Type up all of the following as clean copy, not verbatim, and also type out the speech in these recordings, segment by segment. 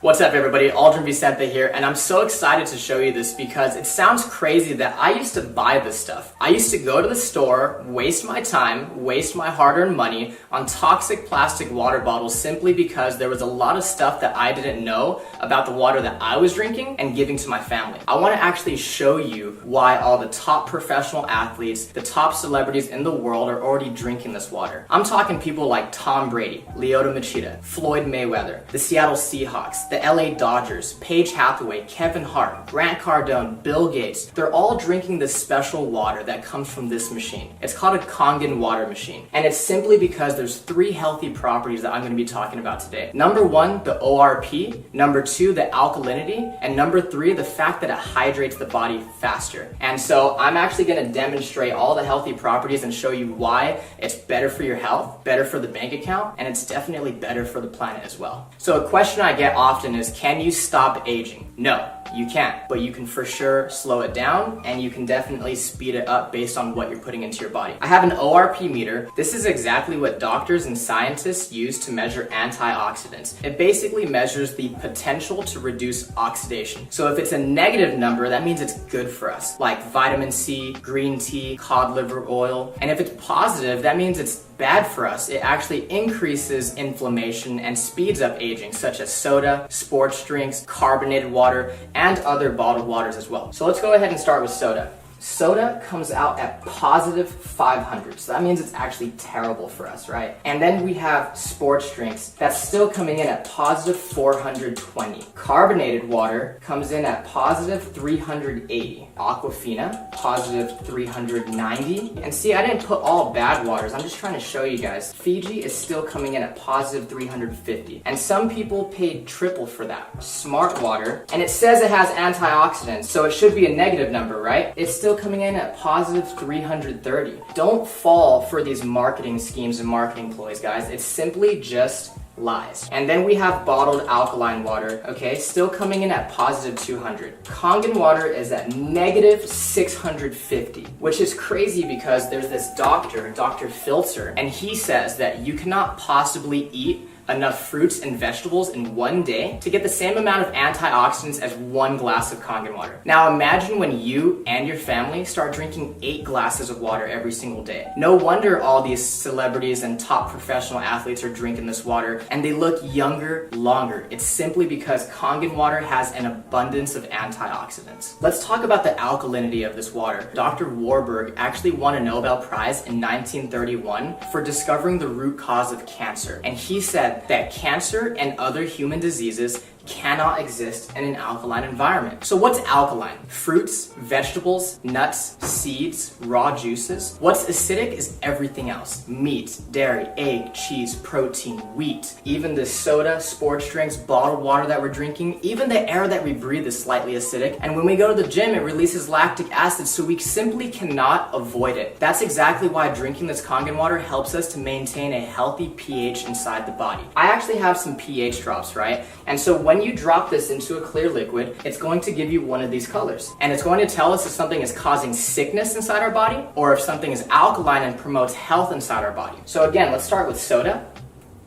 What's up everybody, Aldrin Vicente here, and I'm so excited to show you this because it sounds crazy that I used to buy this stuff. I used to go to the store, waste my time, waste my hard-earned money on toxic plastic water bottles simply because there was a lot of stuff that I didn't know about the water that I was drinking and giving to my family. I want to actually show you why all the top professional athletes, the top celebrities in the world are already drinking this water. I'm talking people like Tom Brady, Lyoto Machida, Floyd Mayweather, the Seattle Seahawks, the LA Dodgers, Paige Hathaway, Kevin Hart, Grant Cardone, Bill Gates. They're all drinking this special water that comes from this machine. It's called a Kangen water machine. And it's simply because there's 3 healthy properties that I'm going to be talking about today. Number 1, the ORP. Number 2, the alkalinity. And number 3, the fact that it hydrates the body faster. And so I'm actually going to demonstrate all the healthy properties and show you why it's better for your health, better for the bank account, and it's definitely better for the planet as well. So a question I get often is, can you stop aging? No, you can't, but you can for sure slow it down and you can definitely speed it up based on what you're putting into your body. I have an ORP meter. This is exactly what doctors and scientists use to measure antioxidants. It basically measures the potential to reduce oxidation. So if it's a negative number, that means it's good for us, like vitamin C, green tea, cod liver oil. And if it's positive, that means it's bad for us. It actually increases inflammation and speeds up aging, such as soda, sports drinks, carbonated water, and other bottled waters as well. So let's go ahead and start with soda. Soda comes out at positive 500, so that means it's actually terrible for us, right? And then we have sports drinks that's still coming in at positive 420. Carbonated water comes in at positive 380. Aquafina, positive 390. And see, I didn't put all bad waters, I'm just trying to show you guys. Fiji is still coming in at positive 350. And some people paid triple for that. Smart water, and it says it has antioxidants, so it should be a negative number, right? It's still coming in at positive 330. Don't fall for these marketing schemes and marketing ploys, guys. It's simply just lies. And then we have bottled alkaline water, okay, still coming in at positive 200. Kangen water is at negative 650, which is crazy because there's this doctor, Dr. Filter, and he says that you cannot possibly eat enough fruits and vegetables in one day to get the same amount of antioxidants as 1 glass of Kangen water. Now imagine when you and your family start drinking 8 glasses of water every single day. No wonder all these celebrities and top professional athletes are drinking this water and they look younger longer. It's simply because Kangen water has an abundance of antioxidants. Let's talk about the alkalinity of this water. Dr. Warburg actually won a Nobel Prize in 1931 for discovering the root cause of cancer, and he said that cancer and other human diseases cannot exist in an alkaline environment. So what's alkaline? Fruits, vegetables, nuts, seeds, raw juices. What's acidic is everything else. Meat, dairy, egg, cheese, protein, wheat. Even the soda, sports drinks, bottled water that we're drinking, even the air that we breathe is slightly acidic. And when we go to the gym, it releases lactic acid, so we simply cannot avoid it. That's exactly why drinking this Kangen water helps us to maintain a healthy pH inside the body. I actually have some pH drops, right? And so when you drop this into a clear liquid, it's going to give you one of these colors. And it's going to tell us if something is causing sickness inside our body or if something is alkaline and promotes health inside our body. So again, let's start with soda,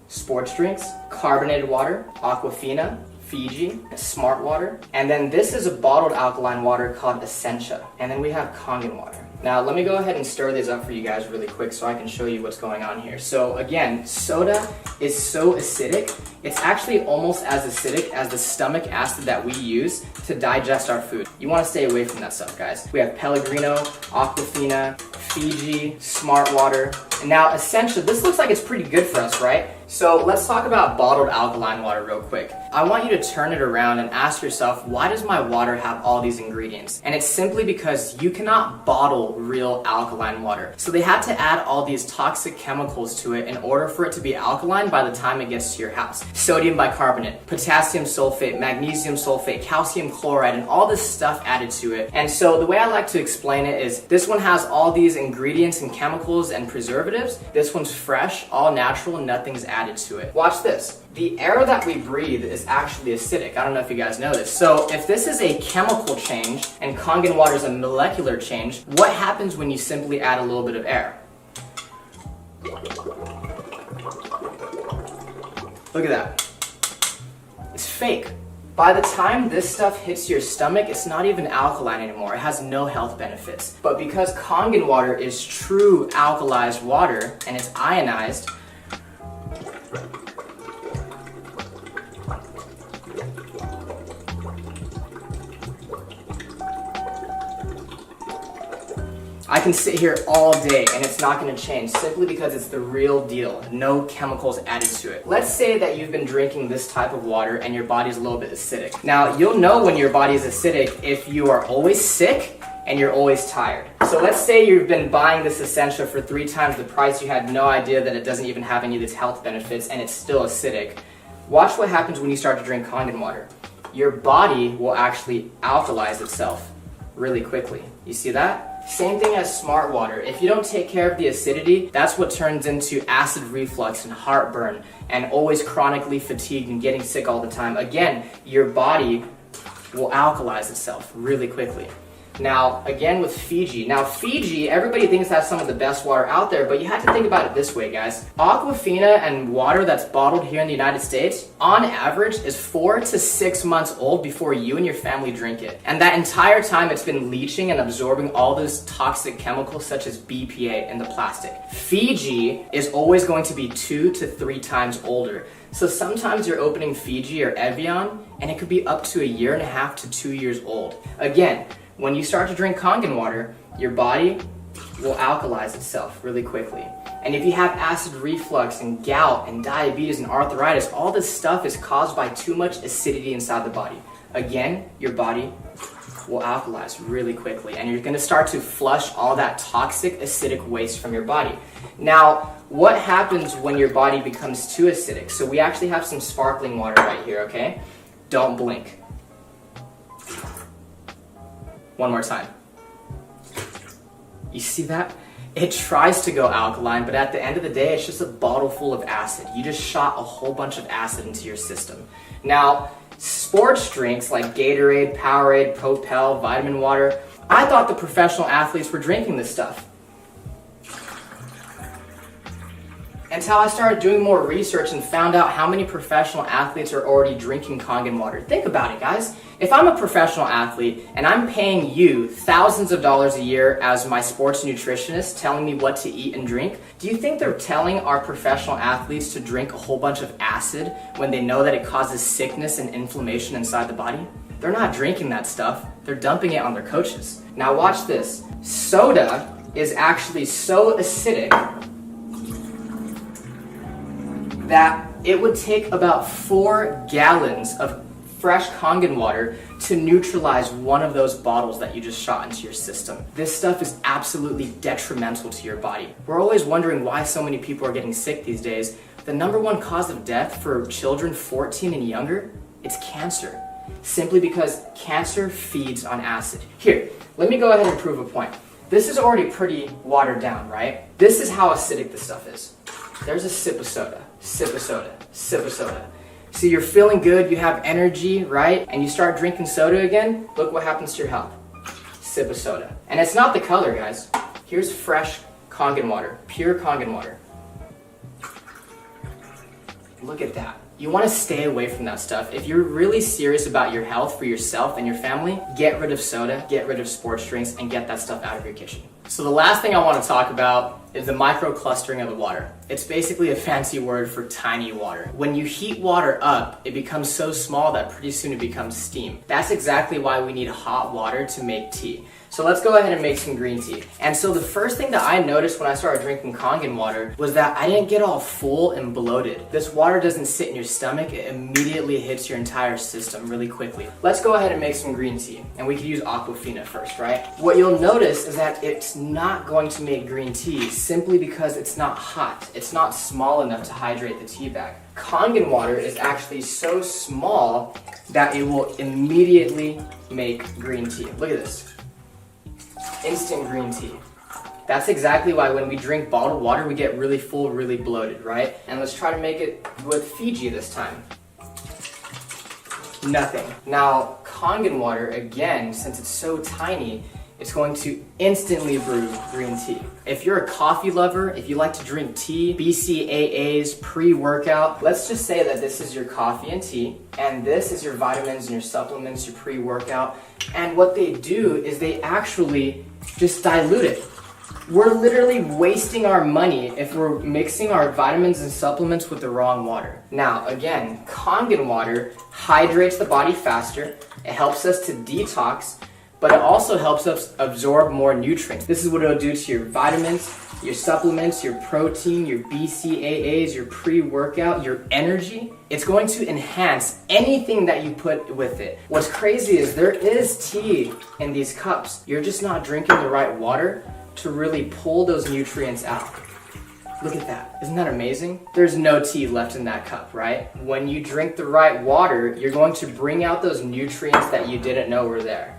sports drinks, carbonated water, Aquafina, Fiji, Smart water, and then this is a bottled alkaline water called Essentia. And then we have Kangen water. Now let me go ahead and stir these up for you guys really quick so I can show you what's going on here. So again, soda is so acidic, it's actually almost as acidic as the stomach acid that we use to digest our food. You want to stay away from that stuff, guys. We have Pellegrino, Aquafina, Fiji, Smart water, and now Essentia. This looks like it's pretty good for us, right? So let's talk about bottled alkaline water real quick. I want you to turn it around and ask yourself, why does my water have all these ingredients? And it's simply because you cannot bottle real alkaline water. So they had to add all these toxic chemicals to it in order for it to be alkaline by the time it gets to your house. Sodium bicarbonate, potassium sulfate, magnesium sulfate, calcium chloride, and all this stuff added to it. And so the way I like to explain it is this one has all these ingredients and chemicals and preservatives. This one's fresh, all natural, and nothing's added to it. Watch this. The air that we breathe is actually acidic. I don't know if you guys know this. So if this is a chemical change and Kangen water is a molecular change, what happens when you simply add a little bit of air? Look at that. It's fake. By the time this stuff hits your stomach, it's not even alkaline anymore. It has no health benefits. But because Kangen water is true alkalized water and it's ionized, I can sit here all day and it's not going to change simply because it's the real deal. No chemicals added to it. Let's say that you've been drinking this type of water and your body's a little bit acidic. Now, you'll know when your body is acidic if you are always sick and you're always tired. So let's say you've been buying this Essentia for 3 times the price. You had no idea that it doesn't even have any of these health benefits and it's still acidic. Watch what happens when you start to drink Kangen water. Your body will actually alkalize itself really quickly. You see that? Same thing as smart water. If you don't take care of the acidity, that's what turns into acid reflux and heartburn and always chronically fatigued and getting sick all the time. Again, your body will alkalize itself really quickly. Now, again with Fiji. Now, Fiji, everybody thinks that's some of the best water out there, but you have to think about it this way, guys. Aquafina and water that's bottled here in the United States, on average, is 4 to 6 months old before you and your family drink it. And that entire time, it's been leaching and absorbing all those toxic chemicals such as BPA in the plastic. Fiji is always going to be 2 to 3 times older. So sometimes you're opening Fiji or Evian, and it could be up to 1.5 to 2 years old. Again, when you start to drink Kangen water, your body will alkalize itself really quickly. And if you have acid reflux and gout and diabetes and arthritis, all this stuff is caused by too much acidity inside the body. Again, your body will alkalize really quickly and you're going to start to flush all that toxic acidic waste from your body. Now, what happens when your body becomes too acidic? So we actually have some sparkling water right here, okay? Don't blink. One more time. You see that? It tries to go alkaline, but at the end of the day, it's just a bottle full of acid. You just shot a whole bunch of acid into your system. Now, sports drinks like Gatorade, Powerade, Propel, vitamin water, I thought the professional athletes were drinking this stuff. Until I started doing more research and found out how many professional athletes are already drinking Kangen water. Think about it, guys. If I'm a professional athlete and I'm paying you thousands of dollars a year as my sports nutritionist telling me what to eat and drink, do you think they're telling our professional athletes to drink a whole bunch of acid when they know that it causes sickness and inflammation inside the body? They're not drinking that stuff. They're dumping it on their coaches. Now watch this. Soda is actually so acidic that it would take about 4 gallons of fresh Kangen water to neutralize one of those bottles that you just shot into your system. This stuff is absolutely detrimental to your body. We're always wondering why so many people are getting sick these days. The #1 cause of death for children 14 and younger, it's cancer. Simply because cancer feeds on acid. Here, let me go ahead and prove a point. This is already pretty watered down, right? This is how acidic this stuff is. There's a sip of soda, sip of soda, sip of soda. So you're feeling good, you have energy, right? And you start drinking soda again, look what happens to your health. Sip of soda. And it's not the color, guys. Here's fresh Kangen water, pure Kangen water. Look at that. You want to stay away from that stuff. If you're really serious about your health for yourself and your family, get rid of soda, get rid of sports drinks, and get that stuff out of your kitchen. So the last thing I want to talk about is the microclustering of the water. It's basically a fancy word for tiny water. When you heat water up, it becomes so small that pretty soon it becomes steam. That's exactly why we need hot water to make tea. So let's go ahead and make some green tea. And so the first thing that I noticed when I started drinking Kangen water was that I didn't get all full and bloated. This water doesn't sit in your stomach, it immediately hits your entire system really quickly. Let's go ahead and make some green tea. And we could use Aquafina first, right? What you'll notice is that it's not going to make green tea simply because it's not hot. It's not small enough to hydrate the tea bag. Kangen water is actually so small that it will immediately make green tea. Look at this. Instant green tea. That's exactly why when we drink bottled water, we get really full, really bloated, right? And let's try to make it with Fiji this time. Nothing. Now, Kangen water, again, since it's so tiny, it's going to instantly brew green tea. If you're a coffee lover, if you like to drink tea, BCAAs, pre-workout, let's just say that this is your coffee and tea, and this is your vitamins and your supplements, your pre-workout, and what they do is they actually just dilute it. We're literally wasting our money if we're mixing our vitamins and supplements with the wrong water. Now, again, Kangen water hydrates the body faster, it helps us to detox, but it also helps us absorb more nutrients. This is what it'll do to your vitamins, your supplements, your protein, your BCAAs, your pre-workout, your energy. It's going to enhance anything that you put with it. What's crazy is there is tea in these cups. You're just not drinking the right water to really pull those nutrients out. Look at that. Isn't that amazing? There's no tea left in that cup, right? When you drink the right water, you're going to bring out those nutrients that you didn't know were there.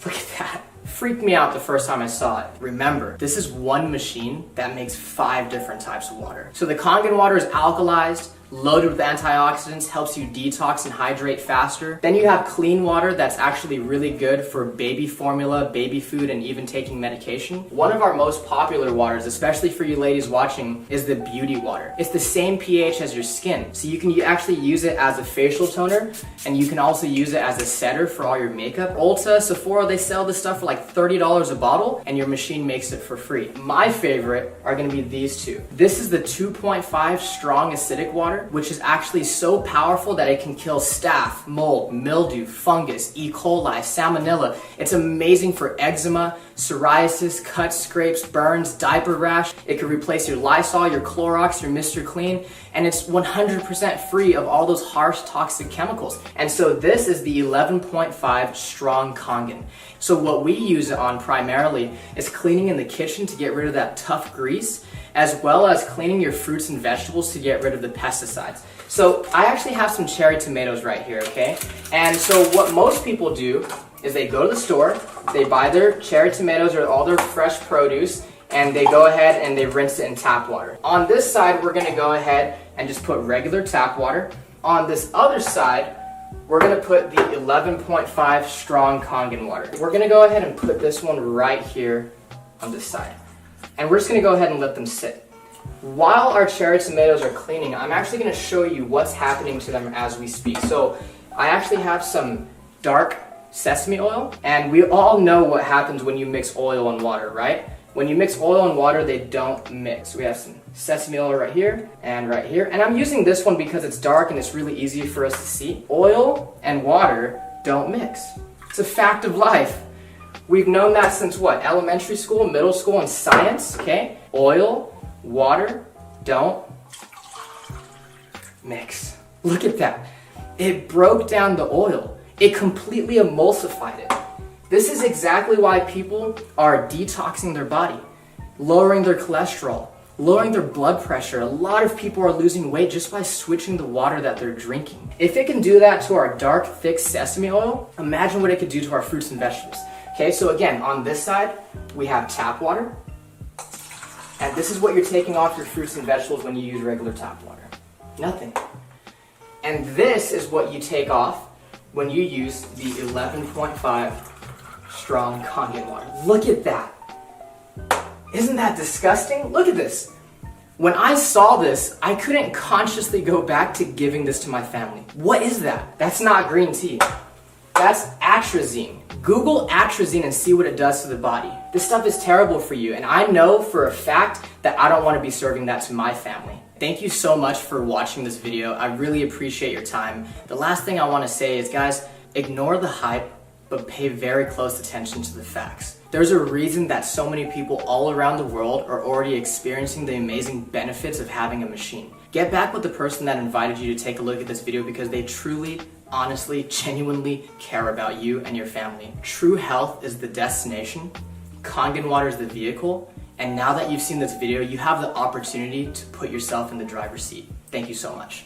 Look at that. Freaked me out the first time I saw it. Remember, this is one machine that makes 5 different types of water. So the Kangen water is alkalized, loaded with antioxidants, helps you detox and hydrate faster. Then you have clean water that's actually really good for baby formula, baby food, and even taking medication. One of our most popular waters, especially for you ladies watching, is the beauty water. It's the same pH as your skin, so you can actually use it as a facial toner, and you can also use it as a setter for all your makeup. Ulta, Sephora, they sell this stuff for like $30 a bottle, and your machine makes it for free. My favorite are gonna be these two. This is the 2.5 strong acidic water, which is actually so powerful that it can kill staph, mold, mildew, fungus, E. coli, salmonella. It's amazing for eczema, psoriasis, cuts, scrapes, burns, diaper rash. It can replace your Lysol, your Clorox, your Mr. Clean, and it's 100% free of all those harsh toxic chemicals. And so this is the 11.5 strong Kangen. So what we use it on primarily is cleaning in the kitchen to get rid of that tough grease, as well as cleaning your fruits and vegetables to get rid of the pesticides. So I actually have some cherry tomatoes right here, okay? And so what most people do is they go to the store, they buy their cherry tomatoes or all their fresh produce, and they go ahead and they rinse it in tap water. On this side, we're gonna go ahead and just put regular tap water. On this other side, we're gonna put the 11.5 strong Kangen water. We're gonna go ahead and put this one right here on this side. And we're just gonna go ahead and let them sit. While our cherry tomatoes are cleaning, I'm actually gonna show you what's happening to them as we speak. So I actually have some dark sesame oil, and we all know what happens when you mix oil and water, right? When you mix oil and water, they don't mix. We have some sesame oil right here and right here. And I'm using this one because it's dark and it's really easy for us to see. Oil and water don't mix. It's a fact of life. We've known that since what? Elementary school, middle school, and science, okay? Oil, water, don't mix. Look at that. It broke down the oil. It completely emulsified it. This is exactly why people are detoxing their body, lowering their cholesterol, lowering their blood pressure. A lot of people are losing weight just by switching the water that they're drinking. If it can do that to our dark, thick sesame oil, imagine what it could do to our fruits and vegetables. Okay, so again, on this side, we have tap water. And this is what you're taking off your fruits and vegetables when you use regular tap water. Nothing. And this is what you take off when you use the 11.5 strong Kangen water. Look at that. Isn't that disgusting? Look at this. When I saw this, I couldn't consciously go back to giving this to my family. What is that? That's not green tea. That's atrazine. Google atrazine and see what it does to the body. This stuff is terrible for you, and I know for a fact that I don't want to be serving that to my family. Thank you so much for watching this video. I really appreciate your time. The last thing I want to say is, guys, ignore the hype, but pay very close attention to the facts. There's a reason that so many people all around the world are already experiencing the amazing benefits of having a machine. Get back with the person that invited you to take a look at this video because they truly, honestly, genuinely care about you and your family. True health is the destination, Kangen water is the vehicle, and now that you've seen this video, you have the opportunity to put yourself in the driver's seat. Thank you so much.